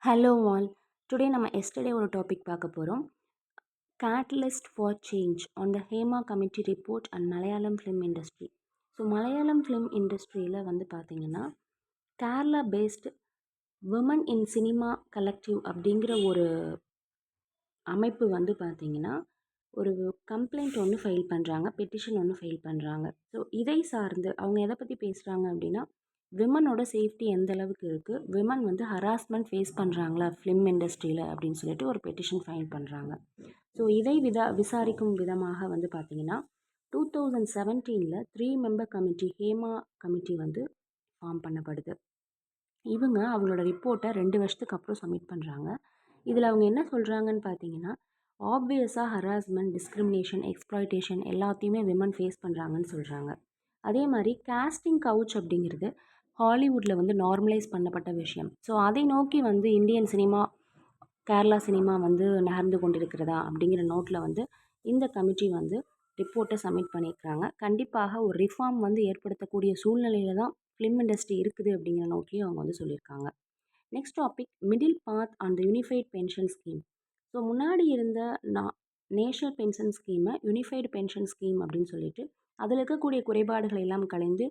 Hello all. Today நம்ம yesterday ஒரு topic பார்க்க போகிறோம். Catalyst for change on the Hema committee report and Malayalam film industry. So Malayalam film இண்டஸ்ட்ரியில் வந்து பார்த்திங்கன்னா Kerala based women in cinema collective அப்படிங்கிற ஒரு அமைப்பு வந்து பார்த்திங்கன்னா ஒரு கம்ப்ளைண்ட் ஒன்று ஃபைல் பண்ணுறாங்க, பெட்டிஷன் ஒன்று ஃபைல் பண்ணுறாங்க. ஸோ இதை சார்ந்து அவங்க எதை பற்றி பேசுகிறாங்க அப்படின்னா, விமனோட சேஃப்டி எந்த அளவுக்கு இருக்குது, விமன் வந்து ஹராஸ்மெண்ட் ஃபேஸ் பண்ணுறாங்களா ஃபிலிம் இண்டஸ்ட்ரியில் அப்படின்னு சொல்லிட்டு ஒரு பெட்டிஷன் ஃபைல் பண்ணுறாங்க. ஸோ இதை விசாரிக்கும் விதமாக வந்து பார்த்திங்கன்னா 2017 3 மெம்பர் கமிட்டி ஹேமா கமிட்டி வந்து ஃபார்ம் பண்ணப்படுது. இவங்க அவங்களோட ரிப்போர்ட்டை 2 வருஷத்துக்கு அப்புறம் சப்மிட் பண்ணுறாங்க. இதில் அவங்க என்ன சொல்கிறாங்கன்னு பார்த்தீங்கன்னா, ஆப்வியஸாக ஹராஸ்மெண்ட், டிஸ்கிரிமினேஷன், எக்ஸ்ப்ளாய்டேஷன் எல்லாத்தையுமே விமன் ஃபேஸ் பண்ணுறாங்கன்னு சொல்கிறாங்க. அதே மாதிரி கேஸ்டிங் கவுச் அப்படிங்கிறது ஹாலிவுட்டில் வந்து நார்மலைஸ் பண்ணப்பட்ட விஷயம். ஸோ அதை நோக்கி வந்து இந்தியன் சினிமா, கேரளா சினிமா வந்து நகர்ந்து கொண்டிருக்கிறதா அப்படிங்கிற நோட்டில் வந்து இந்த கமிட்டி வந்து ரிப்போர்ட்டை சப்மிட் பண்ணியிருக்கிறாங்க. கண்டிப்பாக ஒரு ரிஃபார்ம் வந்து ஏற்படுத்தக்கூடிய சூழ்நிலையில் தான் ஃபிலிம் இண்டஸ்ட்ரி இருக்குது அப்படிங்கிற நோட்லேயும் அவங்க வந்து சொல்லியிருக்காங்க. Next topic, middle path and unified pension scheme. So முன்னாடி இருந்த நேஷனல் பென்ஷன் ஸ்கீமை யூனிஃபைடு பென்ஷன் ஸ்கீம் அப்படின்னு சொல்லிட்டு அதில் இருக்கக்கூடிய குறைபாடுகள் எல்லாம் கலைந்து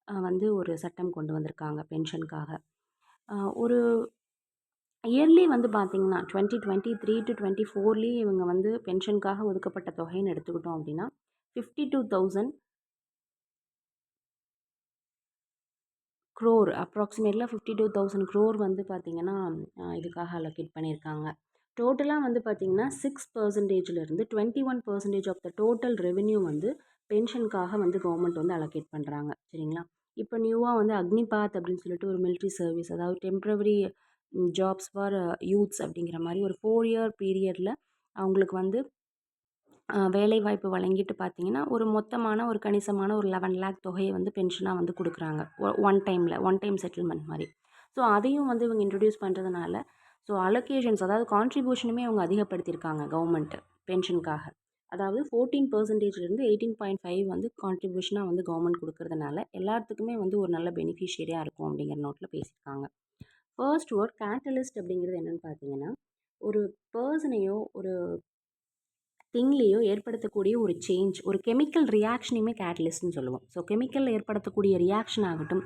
வந்து ஒரு சட்டம் கொண்டு வந்திருக்காங்க பென்ஷனுக்காக. ஒரு இயர்லி வந்து பார்த்திங்கன்னா 2023 to 2024 இவங்க வந்து பென்ஷனுக்காக ஒதுக்கப்பட்ட தொகைன்னு எடுத்துக்கிட்டோம் அப்படின்னா 52,000 crore, அப்ராக்சிமேட்லாக 52,000 crore வந்து பார்த்திங்கன்னா இதுக்காக அலோகேட் பண்ணியிருக்காங்க. டோட்டலாக வந்து பார்த்திங்கன்னா 6%லேருந்து 21% ஆஃப் த டோட்டல் ரெவென்யூ வந்து பென்ஷனுக்காக வந்து கவர்மெண்ட் வந்து அலோகேட் பண்ணுறாங்க. சரிங்களா? இப்போ நியூவாக வந்து அக்னிபாத் அப்படின்னு சொல்லிட்டு ஒரு மிலிட்ரி சர்வீஸ், அதாவது டெம்ப்ரவரி ஜாப்ஸ் ஃபார் யூத்ஸ் அப்படிங்கிற மாதிரி ஒரு 4 இயர் பீரியடில் அவங்களுக்கு வந்து வேலைவாய்ப்பு வழங்கிட்டு பார்த்தீங்கன்னா ஒரு மொத்தமான ஒரு கணிசமான ஒரு 11 lakh தொகையை வந்து பென்ஷனாக வந்து கொடுக்குறாங்க. ஒன் டைம் செட்டில்மெண்ட் மாதிரி. ஸோ அதையும் வந்து இவங்க இன்ட்ரடியூஸ் பண்ணுறதுனால ஸோ அலோகேஷன்ஸ், அதாவது கான்ட்ரிபியூஷனுமே அவங்க அதிகப்படுத்தியிருக்காங்க கவர்மெண்ட்டு பென்ஷனுக்காக. அதாவது 14%லேருந்து 18.5 வந்து கான்ட்ரிபியூஷனாக வந்து கவர்மெண்ட் கொடுக்கறதுனால எல்லாத்துக்குமே வந்து ஒரு நல்ல பெனிஃபிஷியரியாக இருக்கும் அப்படிங்கிற நோட்டில் பேசியிருக்காங்க. ஃபர்ஸ்ட் வேர்ட் கேட்டலிஸ்ட் அப்படிங்கிறது என்னென்னு பார்த்தீங்கன்னா, ஒரு பர்சனையோ ஒரு திங்லேயோ ஏற்படுத்தக்கூடிய ஒரு சேஞ்ச், ஒரு கெமிக்கல் ரியாக்ஷனையுமே கேட்டலிஸ்ட்னு சொல்லுவோம். ஸோ கெமிக்கலில் ஏற்படுத்தக்கூடிய ரியாக்ஷன் ஆகட்டும்,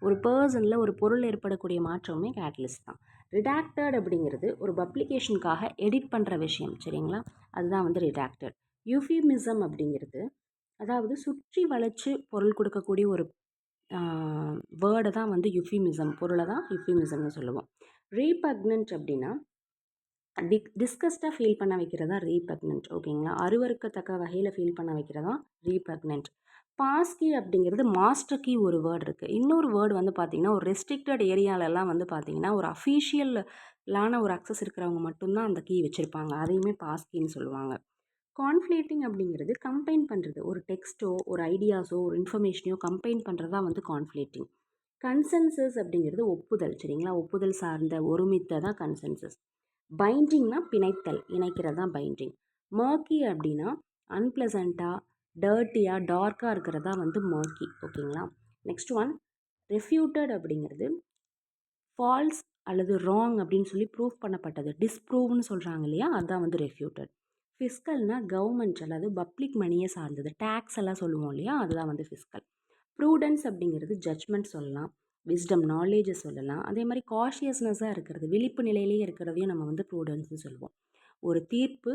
ஒரு பர்சனில் ஒரு பொருள் ஏற்படக்கூடிய மாற்றமே கேட்டலிஸ்ட் தான். ரிடாக்டட் அப்படிங்கிறது ஒரு பப்ளிகேஷனுக்காக எடிட் பண்ணுற விஷயம். சரிங்களா? அதுதான் வந்து ரிடாக்டட். யூஃபிமிசம் அப்படிங்கிறது அதாவது சுற்றி வளைச்சு பொருள் கொடுக்கக்கூடிய ஒரு வேர்டை தான் வந்து யூஃபிமிசம், பொருளை தான் யூஃபிமிசம்னு சொல்லுவோம். ரீபக்னன்ட் அப்படின்னா டிஸ்கஸ்டாக ஃபீல் பண்ண வைக்கிறதா ரீபக்னன்ட். ஓகேங்களா? அருவருக்கத்தக்க வகையில் ஃபீல் பண்ண வைக்கிறதா ரீபக்னன்ட். பாஸ்கி அப்படிங்கிறது மாஸ்டர் கீ ஒரு வேர்டு இருக்குது. இன்னொரு வேர்டு வந்து பார்த்திங்கன்னா ஒரு ரெஸ்ட்ரிக்டட் ஏரியாலெல்லாம் வந்து பார்த்திங்கன்னா ஒரு அஃபீஷியலான ஒரு அக்சஸ் இருக்கிறவங்க மட்டும்தான் அந்த கீ வச்சுருப்பாங்க. அதையுமே பாஸ்கின்னு சொல்லுவாங்க. கான்ஃப்ளேட்டிங் அப்படிங்கிறது கம்பைன் பண்ணுறது, ஒரு டெக்ஸ்ட்டோ ஒரு ஐடியாஸோ ஒரு இன்ஃபர்மேஷனையோ கம்பைன் பண்ணுறது தான் வந்து கான்ஃப்ளேட்டிங். கன்சென்சஸ் அப்படிங்கிறது ஒப்புதல். சரிங்களா? ஒப்புதல் சார்ந்த ஒருமித்த தான் கன்சென்சஸ். பைண்டிங்னா பிணைத்தல், இணைக்கிறது தான் பைண்டிங். மர்க்கி அப்படின்னா அன்பிளசண்ட்டாக, டர்ட்டியாக, டார்க்காக இருக்கிறதா வந்து மர்க்கி. ஓகேங்களா? நெக்ஸ்ட் ஒன், ரெஃப்யூட்டட் அப்படிங்கிறது ஃபால்ஸ் அல்லது ராங் அப்படின்னு சொல்லி ப்ரூவ் பண்ணப்பட்டது, டிஸ்ப்ரூவ்னு சொல்கிறாங்க இல்லையா, அதுதான் வந்து ரெஃப்யூட்டட். ஃபிஸ்கல்னா கவர்மெண்ட் அல்லது பப்ளிக் மணியை சார்ந்தது, டேக்ஸ் எல்லாம் சொல்லுவோம் இல்லையா, அதுதான் வந்து ஃபிஸ்கல். ப்ரூடன்ஸ் அப்படிங்கிறது ஜட்ஜ்மெண்ட் சொல்லலாம், விஸ்டம் நாலேஜை சொல்லலாம். அதே மாதிரி காஷியஸ்னஸாக இருக்கிறது, விழிப்பு நிலையிலேயே இருக்கிறதையும் நம்ம வந்து ப்ரூடன்ஸ்னு சொல்லுவோம். ஒரு தீர்ப்பு,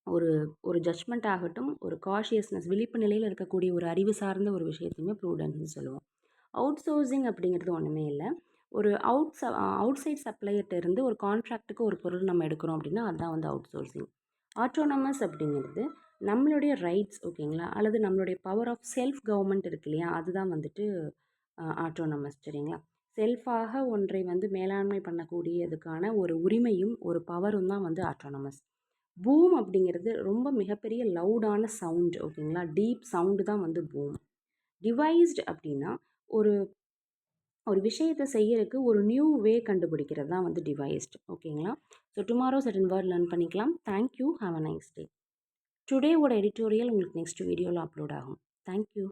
ஒரு ஒரு ஜட்ஜ்மெண்ட் ஆகட்டும், ஒரு காஷியஸ்னஸ் விழிப்பு நிலையில் இருக்கக்கூடிய ஒரு அறிவு சார்ந்த ஒரு விஷயத்தையுமே ப்ரூடன்ஸ்னு சொல்லுவோம். அவுட் சோர்சிங் அப்படிங்கிறது ஒன்றுமே இல்லை. ஒரு அவுட் சைட் சப்ளையர்கிட்ட இருந்து ஒரு கான்ட்ராக்டுக்கு ஒரு பொருள் நம்ம எடுக்கிறோம் அப்படின்னா அதுதான் வந்து அவுட் சோர்சிங். ஆட்டோனமஸ் அப்படிங்கிறது நம்மளுடைய ரைட்ஸ், ஓகேங்களா, அல்லது நம்மளுடைய பவர் ஆஃப் செல்ஃப் கவர்மெண்ட் இருக்கு இல்லையா, அதுதான் வந்துட்டு ஆட்டோனமஸ். சரிங்களா? செல்ஃபாக ஒன்றை வந்து மேலாண்மை பண்ணக்கூடியதுக்கான ஒரு உரிமையும் ஒரு பவரும் தான் வந்து ஆட்டோனமஸ். பூம் அப்படிங்கிறது ரொம்ப மிகப்பெரிய லவுடான சவுண்ட். ஓகேங்களா? டீப் சவுண்டு தான் வந்து பூம். டிவைஸ்டு அப்படின்னா ஒரு ஒரு விஷயத்தை செய்யறதுக்கு ஒரு நியூ வே கண்டுபிடிக்கிறது தான் வந்து டிவைஸ்டு. ஓகேங்களா? So tomorrow certain word learn பண்ணிக்கலாம். Thank you, have a nice day. டுடேவோட எடிட்டோரியல் உங்களுக்கு நெக்ஸ்ட் வீடியோவில் அப்லோட் ஆகும். தேங்க்யூ.